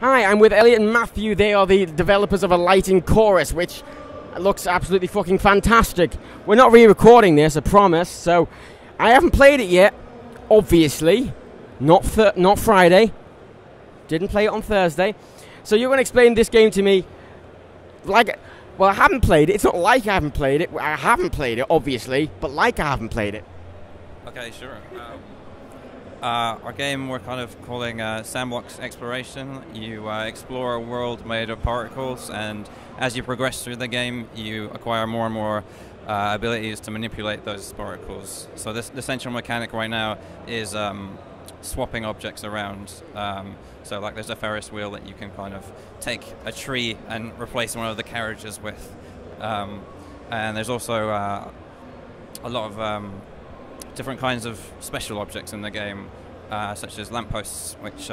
Hi, I'm with Elliot and Matthew. They are the developers of A Lighting Chorus, which looks absolutely fucking fantastic. We're not re-recording this, I promise, so I haven't played it yet, obviously. Not Friday. Didn't play it on Thursday. So you're going to explain this game to me like... Well, I haven't played it. It's not like I haven't played it. I haven't played it, obviously, but like I haven't played it. Okay, sure. Our game we're kind of calling sandbox exploration. You explore a world made of particles, and as you progress through the game, you acquire more and more abilities to manipulate those particles. So the central mechanic right now is swapping objects around. So like there's a Ferris wheel that you can kind of take a tree and replace one of the carriages with. And there's also a lot of different kinds of special objects in the game, such as lampposts, which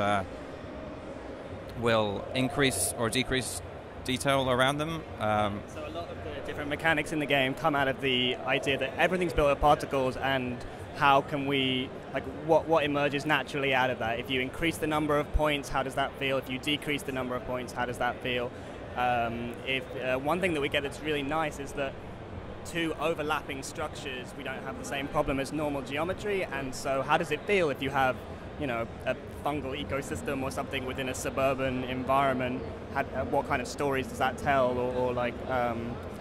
will increase or decrease detail around them. So a lot of the different mechanics in the game come out of the idea that everything's built of particles, and how can we, like, what emerges naturally out of that? If you increase the number of points, how does that feel? If you decrease the number of points, how does that feel? One thing that we get that's really nice is that two overlapping structures, we don't have the same problem as normal geometry, and so how does it feel if you have, you know, a fungal ecosystem or something within a suburban environment? What kind of stories does that tell, or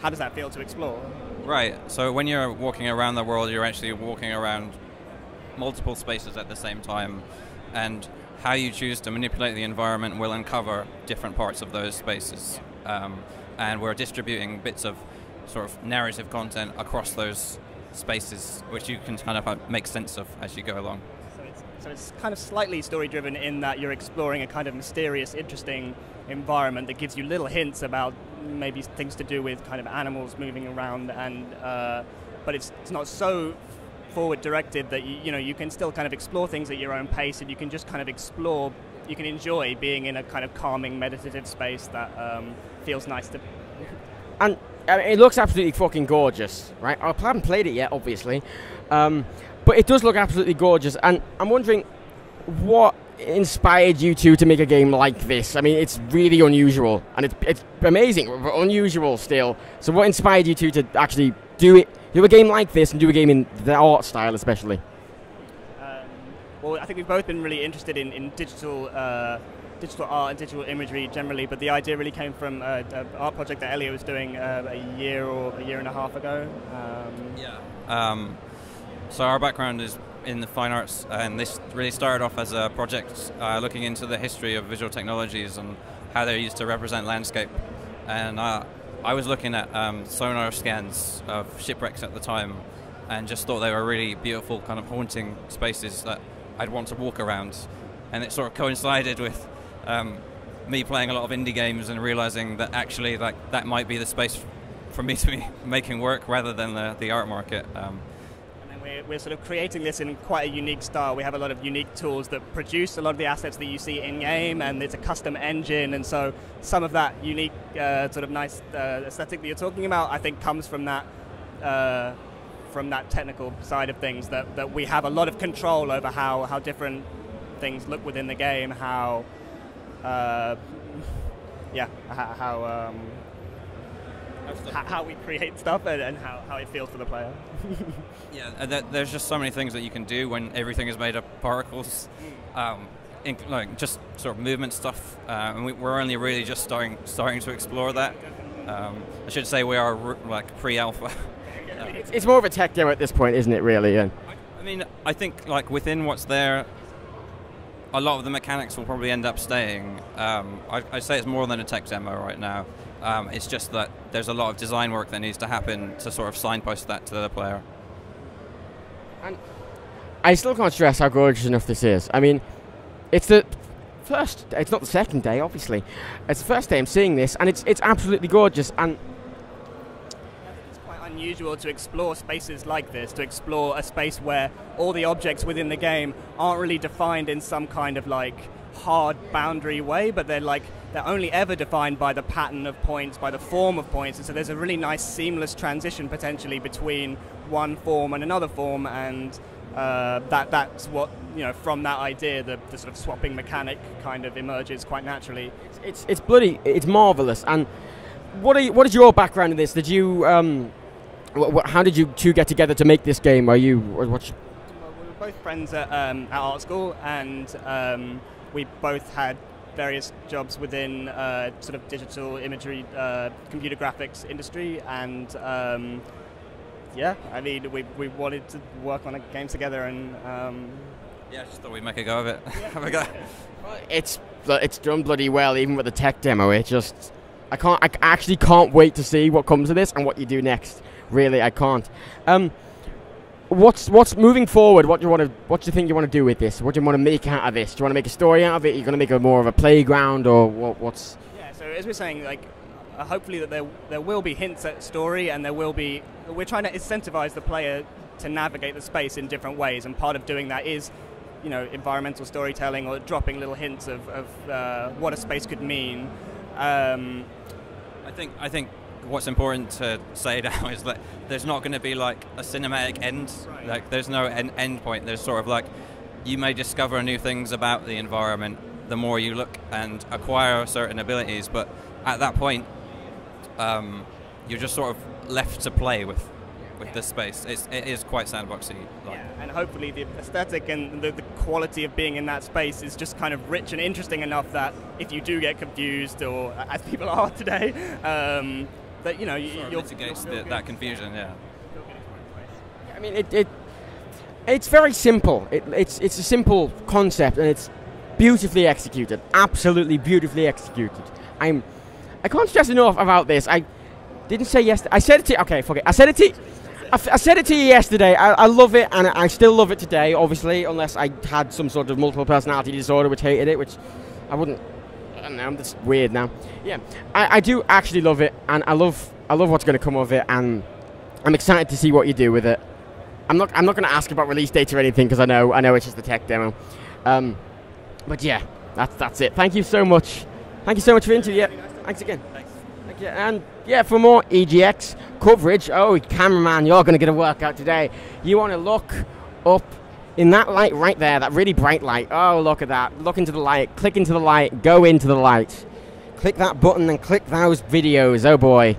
how does that feel to explore? Right, so when you're walking around the world, you're actually walking around multiple spaces at the same time, and how you choose to manipulate the environment will uncover different parts of those spaces. And we're distributing bits of sort of narrative content across those spaces, which you can kind of make sense of as you go along. So it's kind of slightly story-driven in that you're exploring a kind of mysterious, interesting environment that gives you little hints about maybe things to do with kind of animals moving around, and but it's not so forward-directed that you can still kind of explore things at your own pace, and you can just kind of explore. You can enjoy being in a kind of calming, meditative space that feels nice to. And it looks absolutely fucking gorgeous, right? I haven't played it yet, obviously, but it does look absolutely gorgeous. And I'm wondering, what inspired you two to make a game like this? I mean, it's really unusual, and it's amazing, but unusual still. So what inspired you two to actually do a game like this, and do a game in the art style, especially? Well, I think we've both been really interested in digital art and digital imagery generally, but the idea really came from an art project that Elliot was doing a year and a half ago. So our background is in the fine arts, and this really started off as a project looking into the history of visual technologies and how they're used to represent landscape. And I was looking at sonar scans of shipwrecks at the time, and just thought they were really beautiful, kind of haunting spaces that I'd want to walk around. And it sort of coincided with me playing a lot of indie games and realizing that actually that might be the space for me to be making work rather than the art market. We're sort of creating this in quite a unique style. We have a lot of unique tools that produce a lot of the assets that you see in-game, and it's a custom engine, and so some of that unique sort of nice aesthetic that you're talking about, I think, comes from that technical side of things, that we have a lot of control over how different things look within the game, how we create stuff, and how it feels for the player. Yeah, there's just so many things that you can do when everything is made of particles, like just sort of movement stuff, and we're only really just starting to explore that. I should say we are like pre-alpha. It's more of a tech demo at this point, isn't it, really? Yeah. I mean, I think like within what's there, a lot of the mechanics will probably end up staying. I'd say it's more than a tech demo right now. It's just that there's a lot of design work that needs to happen to sort of signpost that to the player. And I still can't stress how gorgeous enough this is. I mean, it's the first. It's not the second day, obviously. It's the first day I'm seeing this, and it's absolutely gorgeous. And it's quite unusual to explore spaces like this, to explore a space where all the objects within the game aren't really defined in some kind of like hard boundary way, but they're only ever defined by the pattern of points, by the form of points, and so there's a really nice seamless transition potentially between one form and another form, and that's what, you know, from that idea, the sort of swapping mechanic kind of emerges quite naturally. It's marvelous. And what is your background in this? Did you how did you two get together to make this game? Are you Well, we were both friends at art school, and we both had various jobs within sort of digital imagery, computer graphics industry, and yeah, I mean, we wanted to work on a game together, and yeah, just thought we'd make a go of it. Have a go. It's done bloody well, even with the tech demo. I actually can't wait to see what comes of this and what you do next. Really, I can't. What's moving forward? What do you think you want to do with this? What do you want to make out of this? Do you want to make a story out of it? Are you going to make it more of a playground, or what's? Yeah. So as we're saying, like, hopefully that there will be hints at story, and there will be. We're trying to incentivize the player to navigate the space in different ways, and part of doing that is, you know, environmental storytelling or dropping little hints of what a space could mean. I think what's important to say now is that there's not going to be like a cinematic end. Right. Like, there's no end point. There's sort of like, you may discover new things about the environment the more you look and acquire certain abilities, but at that point you're just sort of left to play with the space. It is quite sandboxy. Like. Yeah, and hopefully the aesthetic and the quality of being in that space is just kind of rich and interesting enough that if you do get confused, or as people are today, that, you know, you'll mitigates that confusion. Yeah. I mean, it's very simple. It's a simple concept, and it's beautifully executed. Absolutely beautifully executed. I can't stress enough about this. I didn't say yesterday. I said it to you. Okay, fuck it. I said it to you. I said it to you yesterday. I love it, and I still love it today, obviously, unless I had some sort of multiple personality disorder which hated it, which I wouldn't. I don't know, that's weird now. Yeah, I do actually love it, and I love what's going to come of it, and I'm excited to see what you do with it. I'm not going to ask about release dates or anything, because I know it's just the tech demo. But yeah, that's it. Thank you so much. Thank you so much for the interview. Yeah, thanks again. Thanks. Thank you. And yeah, for more EGX coverage, oh, cameraman, you're going to get a workout today. You want to look up in that light right there, that really bright light. Oh, look at that. Look into the light, click into the light, go into the light. Click that button and click those videos. Oh boy.